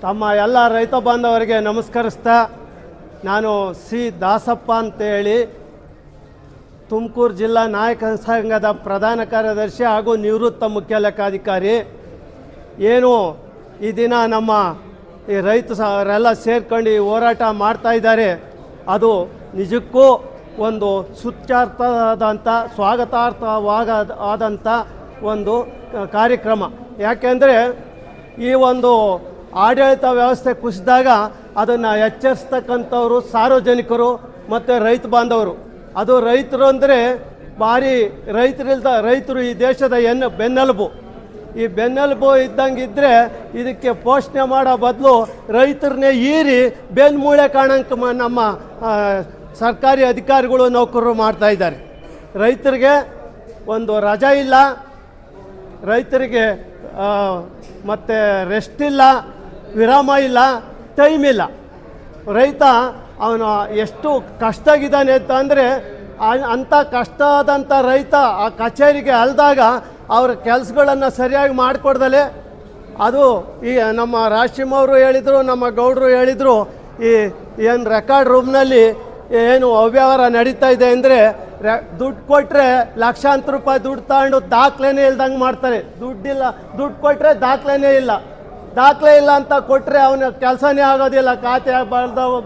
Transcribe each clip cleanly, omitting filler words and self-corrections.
ತಮ್ಮ ಎಲ್ಲ ರೈತ ಬಾಂಧವರಿಗೆ ನಮಸ್ಕರಿಸ್ತಾ, ನಾನು ಸಿ ದಾಸಪ್ಪ ಅಂತೇಳಿ ತುಮಕೂರು ಜಿಲ್ಲಾ ನಾಯಕ ಸಂಘದ ಪ್ರಧಾನ ಕಾರ್ಯದರ್ಶಿ ಹಾಗೂ ನಿವೃತ್ತ ಮುಖ್ಯ ಲೆಕ್ಕಾಧಿಕಾರಿ. ಏನು ಈ ದಿನ ನಮ್ಮ ಈ ರೈತರೆಲ್ಲ ಸೇರ್ಕೊಂಡು ಹೋರಾಟ ಮಾಡ್ತಾ ಇದ್ದಾರೆ, ಅದು ನಿಜಕ್ಕೂ ಒಂದು ಸುತ್ಯಾರ್ಥವಾದಂಥ ಸ್ವಾಗತಾರ್ಹವಾದಂಥ ಒಂದು ಕಾರ್ಯಕ್ರಮ. ಯಾಕೆಂದರೆ ಈ ಒಂದು ಆಡಳಿತ ವ್ಯವಸ್ಥೆ ಕುಸಿದಾಗ ಅದನ್ನು ಎಚ್ಚರಿಸ್ತಕ್ಕಂಥವ್ರು ಸಾರ್ವಜನಿಕರು ಮತ್ತು ರೈತ ಬಾಂಧವರು. ಅದು ರೈತರು ಅಂದರೆ ಭಾರಿ ರೈತರು ಈ ದೇಶದ ಬೆನ್ನೆಲುಬು. ಈ ಬೆನ್ನೆಲುಬು ಇದ್ದಂಗಿದ್ದರೆ ಇದಕ್ಕೆ ಪೋಷಣೆ ಮಾಡೋ ಬದಲು ರೈತರನ್ನೇ ಈರಿ ಬೆನ್ಮೂಳೆ ಕಾಣಂಗೆ ನಮ್ಮ ಸರ್ಕಾರಿ ಅಧಿಕಾರಿಗಳು ನೌಕರರು ಮಾಡ್ತಾಯಿದ್ದಾರೆ. ರೈತರಿಗೆ ಒಂದು ರಜಾ ಇಲ್ಲ, ರೈತರಿಗೆ ಮತ್ತು ರೆಸ್ಟ್ ಇಲ್ಲ, ವಿರಾಮ ಇಲ್ಲ, ಟೈಮ್ ಇಲ್ಲ. ರೈತ ಅವನು ಎಷ್ಟು ಕಷ್ಟಗಿದ್ದಾನೆ ಅಂತಂದರೆ ಅಂಥ ಕಷ್ಟ ಆದಂಥ ರೈತ ಆ ಕಚೇರಿಗೆ ಅಲ್ದಾಗ ಅವ್ರ ಕೆಲಸಗಳನ್ನು ಸರಿಯಾಗಿ ಮಾಡಿಕೊಡ್ದಲೆ, ಅದು ಈ ನಮ್ಮ ರಾಶಿಮವರು ಹೇಳಿದರು, ನಮ್ಮ ಗೌಡರು ಹೇಳಿದರು, ಈ ಏನು ರೆಕಾರ್ಡ್ ರೂಮ್ನಲ್ಲಿ ಏನು ಅವ್ಯವಹಾರ ನಡೀತಾ ಇದೆ ಅಂದರೆ ದುಡ್ಡು ಕೊಟ್ಟರೆ ಲಕ್ಷಾಂತರ ರೂಪಾಯಿ ದುಡ್ಡು ತಗೊಂಡು ದಾಖಲೆನೇ ಇಲ್ದಂಗೆ ಮಾಡ್ತಾರೆ. ದುಡ್ಡು ಕೊಟ್ಟರೆ ದಾಖಲೆನೇ ಇಲ್ಲ, ದಾಖಲೆ ಇಲ್ಲ ಅಂತ ಕೊಟ್ಟರೆ ಅವನ ಕೆಲಸನೇ ಆಗೋದಿಲ್ಲ, ಖಾತೆ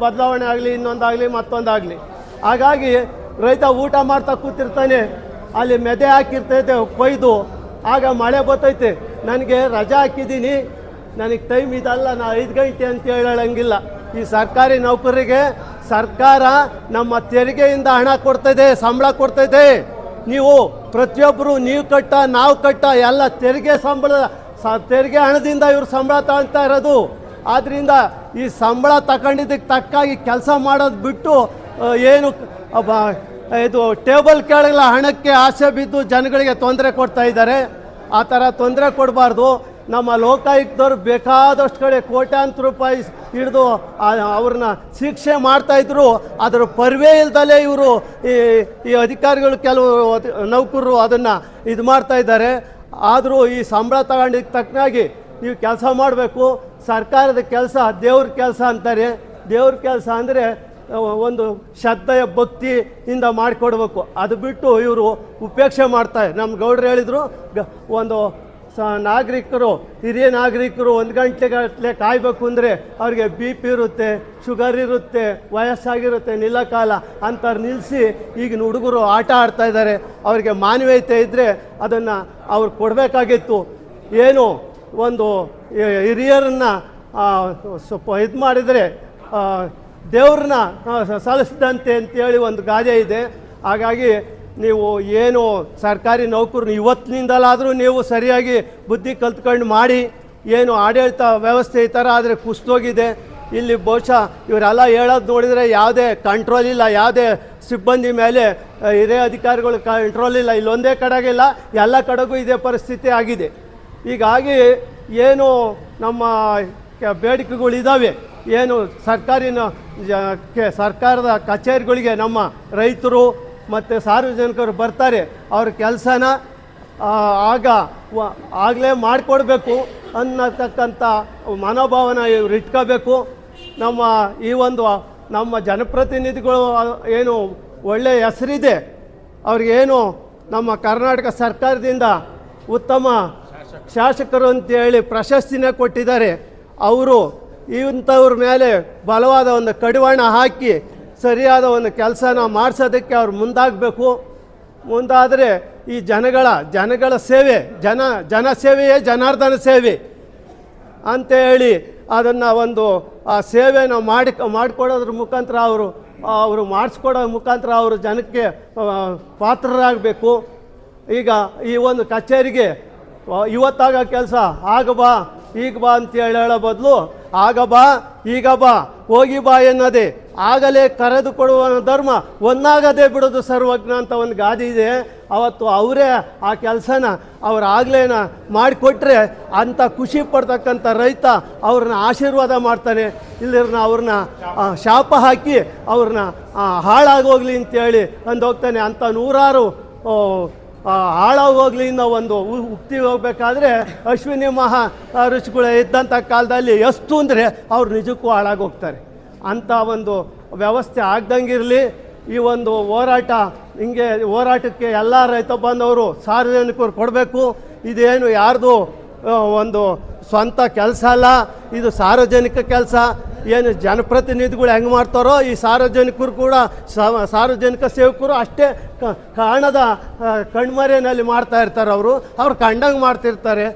ಬದಲಾವಣೆ ಆಗಲಿ, ಇನ್ನೊಂದಾಗಲಿ ಮತ್ತೊಂದಾಗಲಿ. ಹಾಗಾಗಿ ರೈತ ಊಟ ಮಾಡ್ತಾ ಕೂತಿರ್ತಾನೆ, ಅಲ್ಲಿ ಮೆದೆ ಹಾಕಿರ್ತೈತೆ ಕೊಯ್ದು, ಆಗ ಮಳೆ ಬರ್ತೈತೆ, ನನಗೆ ರಜಾ ಹಾಕಿದ್ದೀನಿ, ನನಗೆ ಟೈಮ್ ಇದಲ್ಲ, ನಾ 5 ಗಂಟೆ ಅಂತ ಹೇಳೋಂಗಿಲ್ಲ. ಈ ಸರ್ಕಾರಿ ನೌಕರರಿಗೆ ಸರ್ಕಾರ ನಮ್ಮ ತೆರಿಗೆಯಿಂದ ಹಣ ಕೊಡ್ತಾಯಿದೆ, ಸಂಬಳ ಕೊಡ್ತಾಯಿದೆ. ನೀವು ಪ್ರತಿಯೊಬ್ಬರು ನೀವು ಕಟ್ಟ ನಾವು ಕಟ್ಟ ಎಲ್ಲ ತೆರಿಗೆ ಹಣದಿಂದ ಇವರು ಸಂಬಳ ತಗೊಳ್ತಾ ಇರೋದು. ಆದ್ದರಿಂದ ಈ ಸಂಬಳ ತಗೊಂಡಿದ್ದಕ್ಕೆ ತಕ್ಕಾಗಿ ಕೆಲಸ ಮಾಡೋದು ಬಿಟ್ಟು ಏನು ಇದು ಟೇಬಲ್ ಕೆಳಗಲ ಹಣಕ್ಕೆ ಆಸೆ ಬಿದ್ದು ಜನಗಳಿಗೆ ತೊಂದರೆ ಕೊಡ್ತಾ ಇದ್ದಾರೆ. ಆ ಥರ ತೊಂದರೆ ಕೊಡಬಾರ್ದು. ನಮ್ಮ ಲೋಕಾಯುಕ್ತರು ಬೇಕಾದಷ್ಟು ಕಡೆ ಕೋಟ್ಯಾಂತರ ರೂಪಾಯಿ ಹಿಡಿದು ಅವ್ರನ್ನ ಶಿಕ್ಷೆ ಮಾಡ್ತಾಯಿದ್ರು. ಅದರ ಪರ್ವೇ ಇಲ್ದಲೇ ಇವರು ಈ ಅಧಿಕಾರಿಗಳು ಕೆಲವು ನೌಕರರು ಅದನ್ನು ಇದು ಮಾಡ್ತಾಯಿದ್ದಾರೆ. ಆದರೂ ಈ ಸಂಬಳ ತಗೊಂಡಿದ್ದಕ್ಕೆ ತಕ್ಕನಾಗಿ ನೀವು ಕೆಲಸ ಮಾಡಬೇಕು. ಸರ್ಕಾರದ ಕೆಲಸ ದೇವ್ರ ಕೆಲಸ ಅಂತಾರೆ. ದೇವ್ರ ಕೆಲಸ ಅಂದರೆ ಒಂದು ಶ್ರದ್ಧೆಯ ಭಕ್ತಿಯಿಂದ ಮಾಡಿಕೊಡ್ಬೇಕು. ಅದು ಬಿಟ್ಟು ಇವರು ಉಪೇಕ್ಷೆ ಮಾಡ್ತಾರೆ. ನಮ್ಮ ಗೌಡ್ರು ಹೇಳಿದರು, ಒಂದು ನಾಗರಿಕರು, ಹಿರಿಯ ನಾಗರಿಕರು 1 ಗಂಟೆಗಟ್ಟಲೆ ಕಾಯಬೇಕು ಅಂದರೆ ಅವ್ರಿಗೆ BP ಇರುತ್ತೆ, ಶುಗರ್ ಇರುತ್ತೆ, ವಯಸ್ಸಾಗಿರುತ್ತೆ, ನಿಲ್ಲಕಾಲ ಅಂಥವ್ರು ನಿಲ್ಲಿಸಿ ಈಗಿನ ಹುಡುಗರು ಆಟ ಆಡ್ತಾ ಇದ್ದಾರೆ. ಅವರಿಗೆ ಮಾನವೀಯತೆ ಇದ್ದರೆ ಅದನ್ನು ಅವ್ರು ಕೊಡಬೇಕಾಗಿತ್ತು. ಏನು ಒಂದು ಹಿರಿಯರನ್ನು ಸ್ವಲ್ಪ ಇದು ಮಾಡಿದರೆ ದೇವ್ರನ್ನ ಸಲ್ಲಿಸಿದಂತೆ ಅಂತೇಳಿ ಒಂದು ಗಾದೆ ಇದೆ. ಹಾಗಾಗಿ ನೀವು ಏನು ಸರ್ಕಾರಿ ನೌಕರರು ಇವತ್ತಿನಿಂದಲಾದರೂ ನೀವು ಸರಿಯಾಗಿ ಬುದ್ಧಿ ಕಲ್ತ್ಕೊಂಡು ಮಾಡಿ. ಏನು ಆಡಳಿತ ವ್ಯವಸ್ಥೆ ಈ ಥರ ಆದರೆ ಕುಸಿದೋಗಿದೆ. ಇಲ್ಲಿ ಬಹುಶಃ ಇವರೆಲ್ಲ ಹೇಳೋದು ನೋಡಿದರೆ ಯಾವುದೇ ಕಂಟ್ರೋಲ್ ಇಲ್ಲ, ಯಾವುದೇ ಸಿಬ್ಬಂದಿ ಮೇಲೆ ಹಿರಿಯ ಅಧಿಕಾರಿಗಳು ಕಂಟ್ರೋಲ್ ಇಲ್ಲ. ಇಲ್ಲೊಂದೇ ಕಡೆಗಿಲ್ಲ, ಎಲ್ಲ ಕಡೆಗೂ ಇದೇ ಪರಿಸ್ಥಿತಿ ಆಗಿದೆ. ಹೀಗಾಗಿ ಏನು ನಮ್ಮ ಬೇಡಿಕೆಗಳಿದ್ದಾವೆ, ಏನು ಸರ್ಕಾರದ ಕಚೇರಿಗಳಿಗೆ ನಮ್ಮ ರೈತರು ಮತ್ತು ಸಾರ್ವಜನಿಕರು ಬರ್ತಾರೆ, ಅವ್ರ ಕೆಲಸನ ಆಗಲೇ ಮಾಡಿಕೊಡ್ಬೇಕು ಅನ್ನತಕ್ಕಂಥ ಮನೋಭಾವನ ಇವ್ರು ಇಟ್ಕೋಬೇಕು. ನಮ್ಮ ಜನಪ್ರತಿನಿಧಿಗಳು ಏನು ಒಳ್ಳೆಯ ಹೆಸರಿದೆ, ಅವ್ರಿಗೇನು ನಮ್ಮ ಕರ್ನಾಟಕ ಸರ್ಕಾರದಿಂದ ಉತ್ತಮ ಶಾಸಕರು ಅಂತೇಳಿ ಪ್ರಶಸ್ತಿನೇ ಕೊಟ್ಟಿದ್ದಾರೆ. ಅವರು ಇಂಥವ್ರ ಮೇಲೆ ಬಲವಾದ ಒಂದು ಕಡಿವಾಣ ಹಾಕಿ ಸರಿಯಾದ ಒಂದು ಕೆಲಸನ ಮಾಡಿಸೋದಕ್ಕೆ ಅವ್ರು ಮುಂದಾಗಬೇಕು. ಮುಂದಾದರೆ ಈ ಜನಗಳ ಸೇವೆ, ಜನಸೇವೆಯೇ ಜನಾರ್ದನ ಸೇವೆ ಅಂತೇಳಿ ಅದನ್ನು ಒಂದು ಆ ಸೇವೆನ ಮಾಡಿಕೊಡೋದ್ರ ಮುಖಾಂತರ ಅವರು ಮಾಡಿಸ್ಕೊಡೋ ಮುಖಾಂತರ ಅವರು ಜನಕ್ಕೆ ಪಾತ್ರರಾಗಬೇಕು. ಈಗ ಈ ಒಂದು ಕಚೇರಿಗೆ ಇವತ್ತಾಗ ಕೆಲಸ ಆಗ ಬಾ ಈಗ ಬಾ ಅಂತೇಳಿ ಹೇಳೋ ಬದಲು ಆಗ ಬಾ ಈಗ ಬಾ ಹೋಗಿ ಬಾ ಎನ್ನೋದೇ ಆಗಲೇ ಕರೆದು ಕೊಡುವ ಧರ್ಮ ಒಂದಾಗದೇ ಬಿಡೋದು ಸರ್ವಜ್ಞ ಅಂತ ಒಂದು ಗಾದೆ ಇದೆ. ಅವತ್ತು ಅವರೇ ಆ ಕೆಲಸನ ಆಗಲೇನ ಮಾಡಿಕೊಟ್ರೆ ಅಂಥ ಖುಷಿ ಪಡ್ತಕ್ಕಂಥ ರೈತ ಅವ್ರನ್ನ ಆಶೀರ್ವಾದ ಮಾಡ್ತಾನೆ. ಇಲ್ಲಿರನ್ನ ಅವ್ರನ್ನ ಶಾಪ ಹಾಕಿ ಅವ್ರನ್ನ ಹಾಳಾಗೋಗ್ಲಿ ಅಂತೇಳಿ ಅಂದು ಹೋಗ್ತಾನೆ. ಅಂಥ ನೂರಾರು ಹಾಳಾಗೋಗ್ಲಿ ಅನ್ನೋ ಒಂದು ಉಕ್ತಿ ಹೋಗ್ಬೇಕಾದ್ರೆ ಅಶ್ವಿನಿ ಮಹಾ ಋಷಿಗಳು ಇದ್ದಂಥ ಕಾಲದಲ್ಲಿ ಎಷ್ಟು ಅಂದರೆ ಅವ್ರು ನಿಜಕ್ಕೂ ಹಾಳಾಗೋಗ್ತಾರೆ. ಅಂಥ ಒಂದು ವ್ಯವಸ್ಥೆ ಆಗ್ದಂಗಿರಲಿ. ಈ ಒಂದು ಹೋರಾಟ ಹಿಂಗೆ ಹೋರಾಟಕ್ಕೆ ಎಲ್ಲ ರೈತ ಬಾಂಧವರು ಸಾರ್ವಜನಿಕರು ಕೊಡಬೇಕು. ಇದೇನು ಯಾರ್ದು ಒಂದು ಸ್ವಂತ ಕೆಲಸ ಅಲ್ಲ, ಇದು ಸಾರ್ವಜನಿಕ ಕೆಲಸ. ಏನು ಜನಪ್ರತಿನಿಧಿಗಳು ಹೆಂಗೆ ಮಾಡ್ತಾರೋ ಈ ಸಾರ್ವಜನಿಕರು ಕೂಡ ಸಾರ್ವಜನಿಕ ಸೇವಕರು ಅಷ್ಟೇ ಕಾಣದ ಕಣ್ಮರೆಯಲ್ಲಿ ಮಾಡ್ತಾ ಇರ್ತಾರೆ. ಅವ್ರು ಕಂಡಂಗೆ ಮಾಡ್ತಿರ್ತಾರೆ.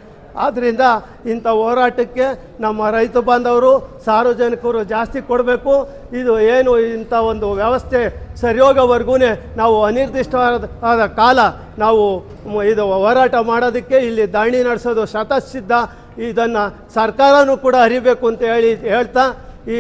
ಆದ್ದರಿಂದ ಇಂಥ ಹೋರಾಟಕ್ಕೆ ನಮ್ಮ ರೈತ ಬಾಂಧವರು ಸಾರ್ವಜನಿಕರು ಜಾಸ್ತಿ ಕೊಡಬೇಕು. ಏನು ಇಂಥ ಒಂದು ವ್ಯವಸ್ಥೆ ಸರಿಯೋಗೋವರೆಗೂ ನಾವು ಅನಿರ್ದಿಷ್ಟವಾದ ಕಾಲ ನಾವು ಇದು ಹೋರಾಟ ಮಾಡೋದಕ್ಕೆ ಇಲ್ಲಿ ಧರಣಿ ನಡೆಸೋದು ಶತಸಿದ್ಧ. ಇದನ್ನು ಸರ್ಕಾರನೂ ಕೂಡ ಅರಿಬೇಕು ಅಂತ ಹೇಳ್ತಾ